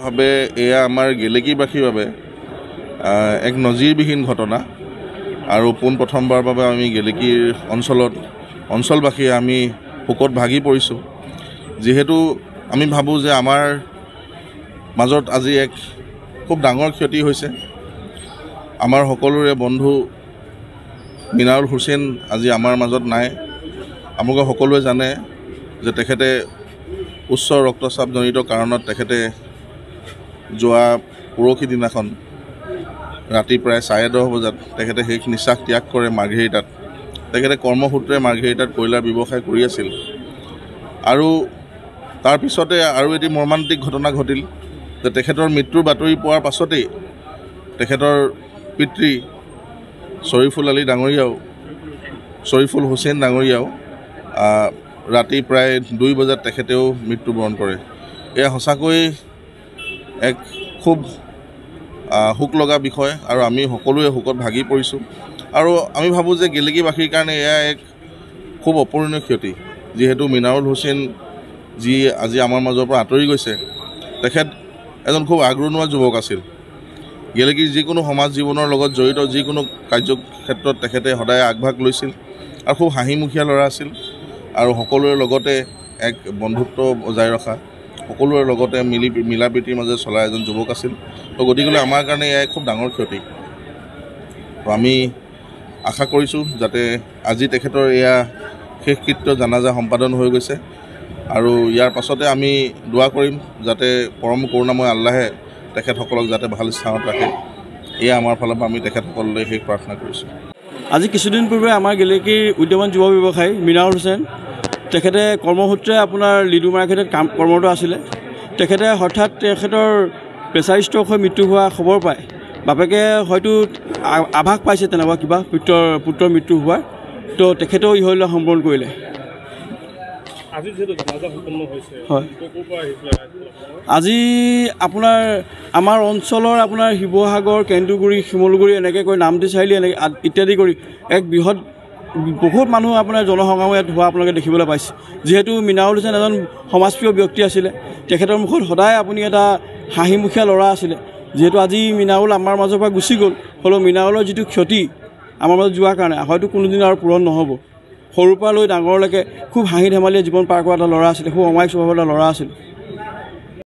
ভাবে এয়া আমাৰ গেলেকীবাসীৰ বাবে এক নজিৰবিহীন ঘটনা আৰু প্ৰথমবাৰৰ বাবে আমি গেলেকীৰ অঞ্চলবাসীয়ে আমি শোকত ভাগি পৰিছোঁ। যিহেতু আমি ভাবোঁ যে আমাৰ মাজত আজি এক খুব ডাঙৰ ক্ষতি হৈছে। আমাৰ সকলোৰে বন্ধু মিনাৰুল হুছেইন আজি আমাৰ মাজত নাই। আপোনালোকে সকলোৱে জানে যে তেখেতে উচ্চ ৰক্তচাপজনিত কাৰণত তেখেতে যোৱা পৰহি দিনাখন ৰাতি প্ৰায় 10:30 বজাত তেখেতে শেষ নিশ্বাস ত্যাগ কৰে মাৰ্ঘেৰিটাত। তেখেতে কৰ্মসূত্ৰে মাৰ্ঘেৰিটাত কয়লাৰ ব্যৱসায় কৰি আছিল আৰু তাৰ পিছতে আৰু এটি মৰ্মান্তিক ঘটনা ঘটিল যে তেখেতৰ মৃত্যুৰ বাতৰি পোৱাৰ পাছতেই তেখেতৰ পিতৃ শ্বৰিফুল হুছেইন ডাঙৰীয়াও ৰাতি প্ৰায় 2 বজাত তেখেতেও মৃত্যুবৰণ কৰে। এয়া সঁচাকৈ এক খুব শোক লগা বিষয় আৰু আমি সকলোৱে শোকত ভাগি পৰিছোঁ। আৰু আমি ভাবোঁ যে গেলেকীবাসীৰ কাৰণে এয়া এক খুব অপূৰণীয় ক্ষতি। যিহেতু মিনাৰুল হুছেইন যি আজি আমাৰ মাজৰ পৰা আঁতৰি গৈছে, তেখেত এজন খুব আগৰণুৱা যুৱক আছিল। গেলেকীৰ যিকোনো সমাজ জীৱনৰ লগত জড়িত যিকোনো কাৰ্যক্ষেত্ৰত তেখেতে সদায় আগভাগ লৈছিল আৰু খুব হাঁহিমুখীয়া ল'ৰা আছিল আৰু সকলোৰে লগতে এক বন্ধুত্ব বজাই ৰখা, সকলোৰে লগতে মিলা প্ৰীতিৰ মাজে চলা এজন যুৱক আছিল। তো গতিকে আমাৰ কাৰণে এয়া খুব ডাঙৰ ক্ষতি। তো আমি আশা কৰিছোঁ যাতে আজি তেখেতৰ এয়া শেষকৃত্য জানাজা সম্পাদন হৈ গৈছে আৰু ইয়াৰ পাছতে আমি দোৱা কৰিম যাতে পৰম কৰুণাময় আল্লাহে তেখেতসকলক যাতে ভাল স্থানত ৰাখে। এয়া আমাৰ ফালৰ পৰা আমি তেখেতসকললৈ শেষ প্ৰাৰ্থনা কৰিছোঁ। আজি কিছুদিন পূৰ্বে আমাৰ গেলেকীৰ উদ্যমান যুৱ ব্যৱসায়ী মিনাৰুল হুছেইন তেখেতে কৰ্মসূত্ৰে আপোনাৰ লিডু মাৰ্কেটত কৰ্মৰত আছিলে। তেখেতে হঠাৎ তেখেতৰ প্ৰেছাৰ ষ্ট্ৰ'ক হৈ মৃত্যু হোৱা খবৰ পায়। বাপেকে হয়তো আভাস পাইছে তেনেকুৱা কিবা পুত্ৰৰ মৃত্যু হোৱাৰ, তো তেখেতেও ইহলৈ সম্বৰণ কৰিলে। হয়, আজি আপোনাৰ আমাৰ অঞ্চলৰ আপোনাৰ শিৱসাগৰ, কেন্দুগুৰি, শিমলুগুৰি এনেকৈ কৰি নামতি চাৰিআলি এনেকৈ ইত্যাদি কৰি এক বহুত মানুহ আপোনাৰ জনসমাগম ইয়াত হোৱা আপোনালোকে দেখিবলৈ পাইছে। যিহেতু মিনাৰুল হুছেইন এজন সমাজপ্ৰিয় ব্যক্তি আছিলে, তেখেতৰ মুখত সদায় আপুনি এটা হাঁহিমুখীয়া ল'ৰা আছিলে। যিহেতু আজি মিনাৰুল আমাৰ মাজৰ পৰা গুচি গ'ল, হ'লেও মিনাৰুলৰ যিটো ক্ষতি আমাৰ মাজত যোৱাৰ কাৰণে হয়তো কোনোদিন আৰু পূৰণ নহ'ব। সৰুৰ পৰা লৈ ডাঙৰলৈকে খুব হাঁহি ধেমালিয়ে জীৱন পাৰ কৰা এটা ল'ৰা আছিলে, খুব অমায়িক স্বভাৱৰ এটা ল'ৰা আছিল।